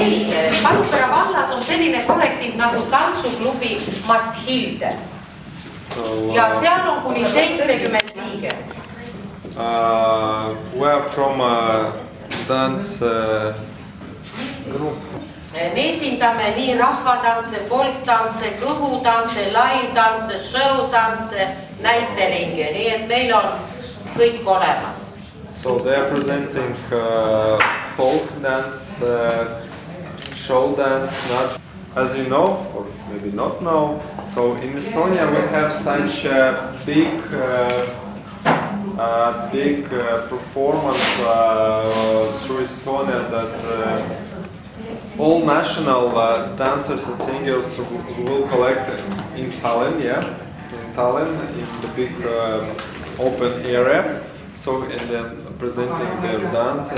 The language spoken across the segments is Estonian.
ei, Palukpera vallas on selline kollektiiv nagu tantsuklubi Mathilde. Ja seal on kuni 70 liige. We are from a dance group. Me esindame nii rahvatanse, folktanse, kõhutanse, live-tanse, show-tanse, näiteringe, nii et meil on kõik olemas. So they are presenting folk dance, show dance, as you know, or maybe not know. So in Estonia we have such a big performance through Estonia that all national dancers and singers will collect in Tallinn, in Tallinn, in the big open area. So, and then presenting their dance.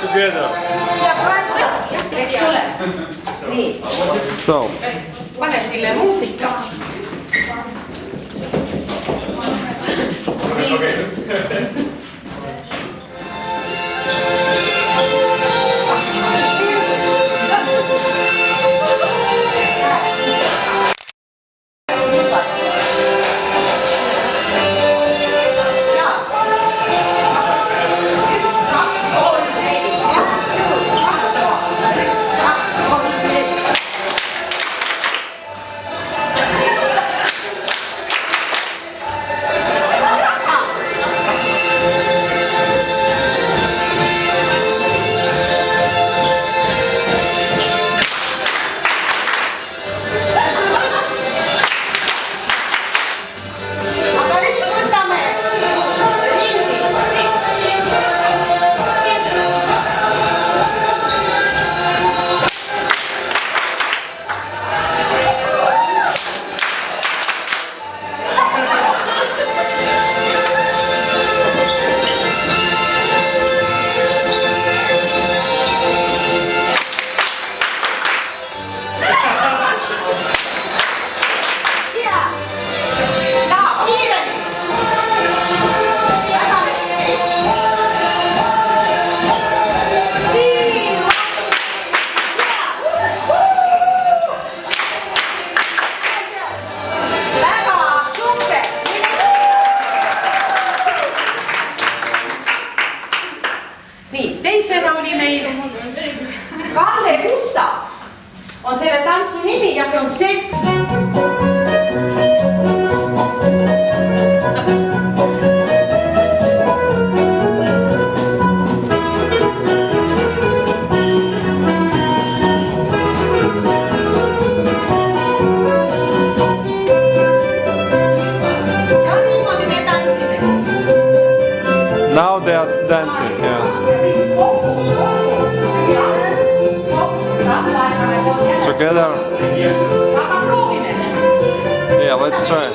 Together. So. Pane sille muusika. Teisena oli meil Kalle Gustav on selle tantsu nimi ja see on selts. Ja niimoodi me tantsime. Now they are dancing, yeah. Together. Yeah, let's try.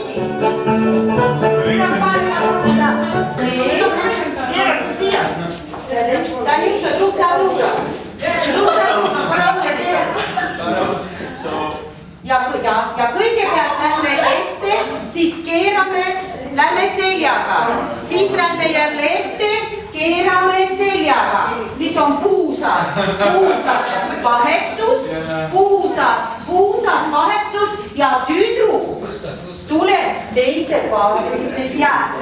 Ja kõigepealt lähme ette, siis keerame, lähme seljaga, siis lähme jälle ette, keerame seljaga, siis on puusad, vahetus, puusad, vahetus ja tüdruk tuleb teise paadrise jääd.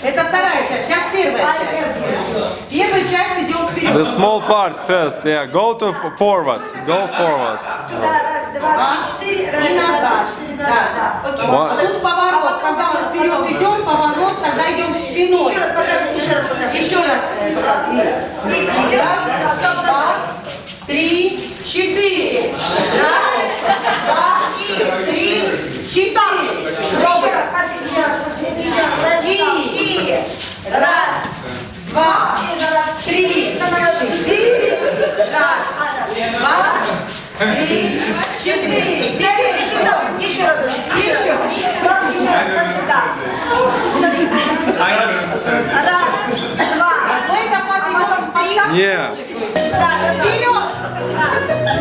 Это вторая часть, сейчас первая часть. Первая часть идет вперед. The small part first, yeah. Go to forward. Go forward. Раз, два, три, четыре. И назад. Да. А тут поворот. Когда мы вперед идем, поворот, тогда идем спиной. Еще раз покажи. Еще раз. Раз, два, три, четыре. Раз. Нет. Вперед!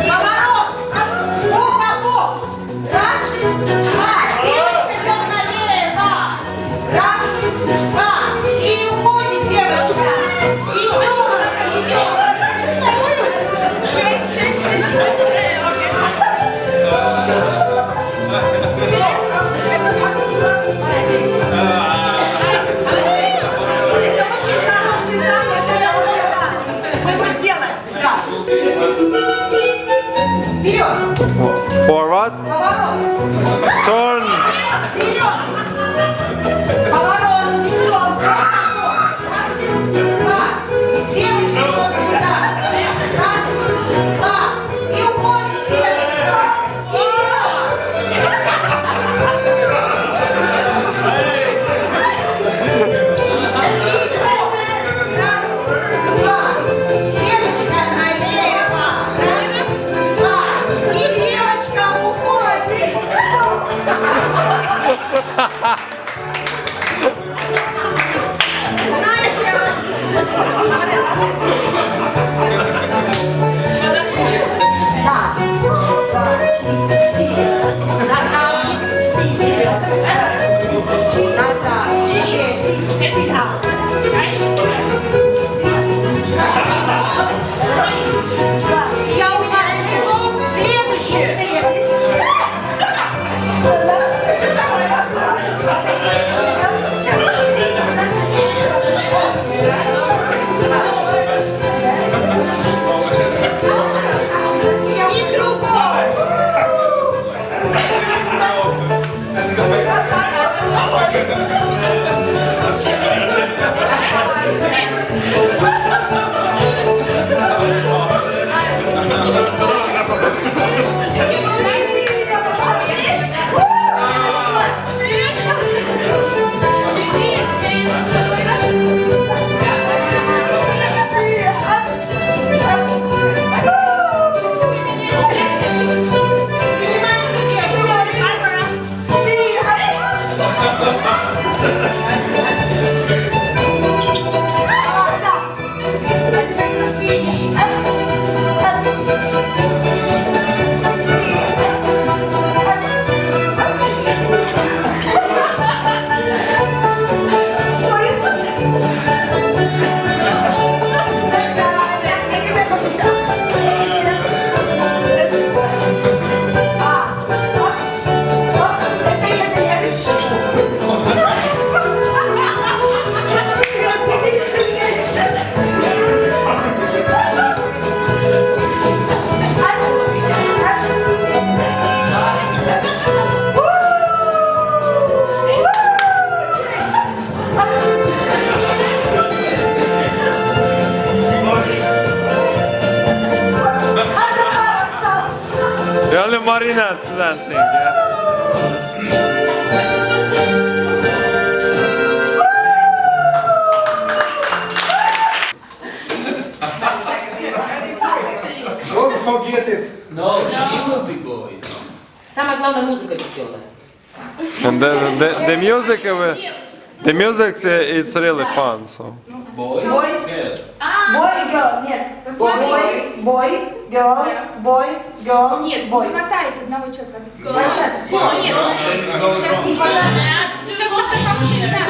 Поворот! Бок на бок! Раз, два! Девочка идет налево! Раз, два! И уходит девочка! И снова идет! Это очень хороший танец! Да. Вперед! Forward. Поворот! Turn. Вперед! Поворот! Лицом! Раз, два! Девочка идет сюда! Раз, два! И уходит девочка! И раз, два! Девочка налево! Раз, два! И девочка уходит! Знаете, да. Назад. Я ухожу. Следующее. И другой. Only Marina dancing. Yeah. Don't forget it. No, she will be boy. Самое главное, музыка веселая. And the music of the music it's really fun. So. Boy? Boy. Girl. Boy, girl, нет. Boy, girl, Нет, boy. не хватает одного человека. А сейчас все. Нет, Then it goes сейчас wrong. не хватает. Сейчас только там не надо.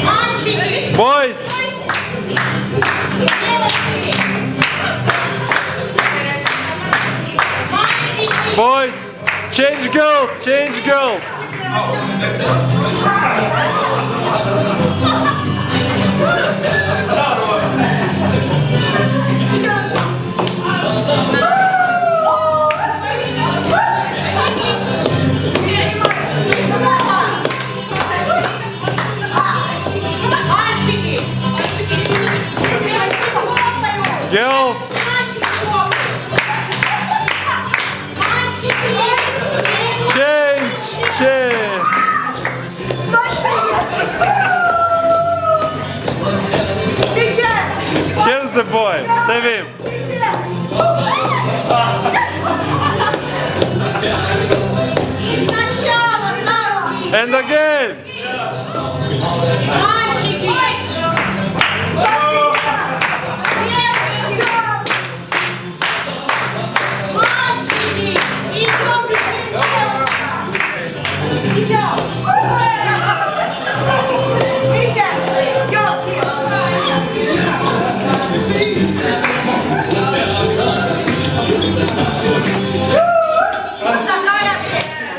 Мальчики! Boys, Мальчики! boys, change girls, change girls. Мальчики! Girls, change, change. Here's the boy. Save him. И сначала за руки. And again. Мальчики. Девочки. Мальчики. Идем, девочки. Идем. Такая песня.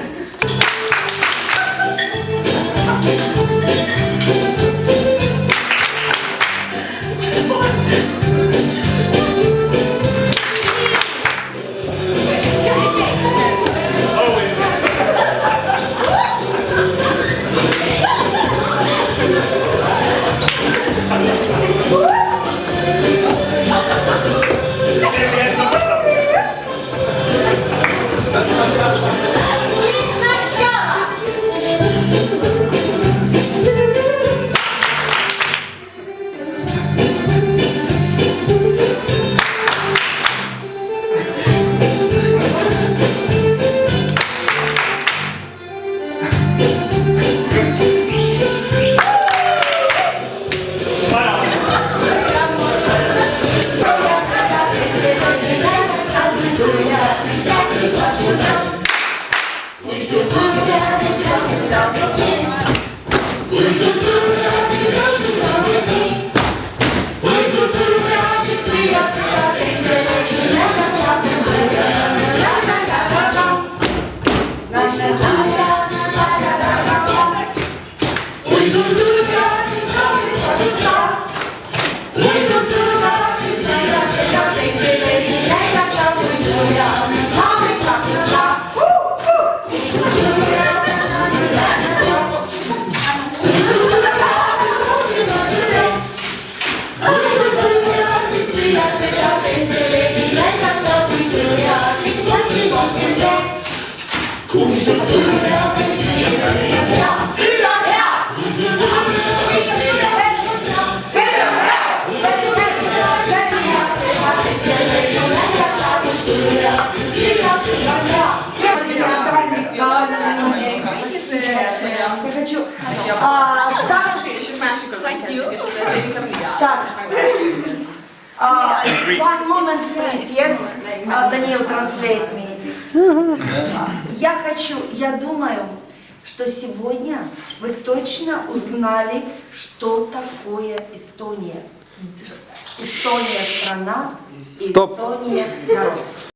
И сначала. Так. One moment, please. Yes, Daniel, translate me. Я думаю, что сегодня вы точно узнали, что такое Эстония. Эстония страна, Стоп. Эстония народ.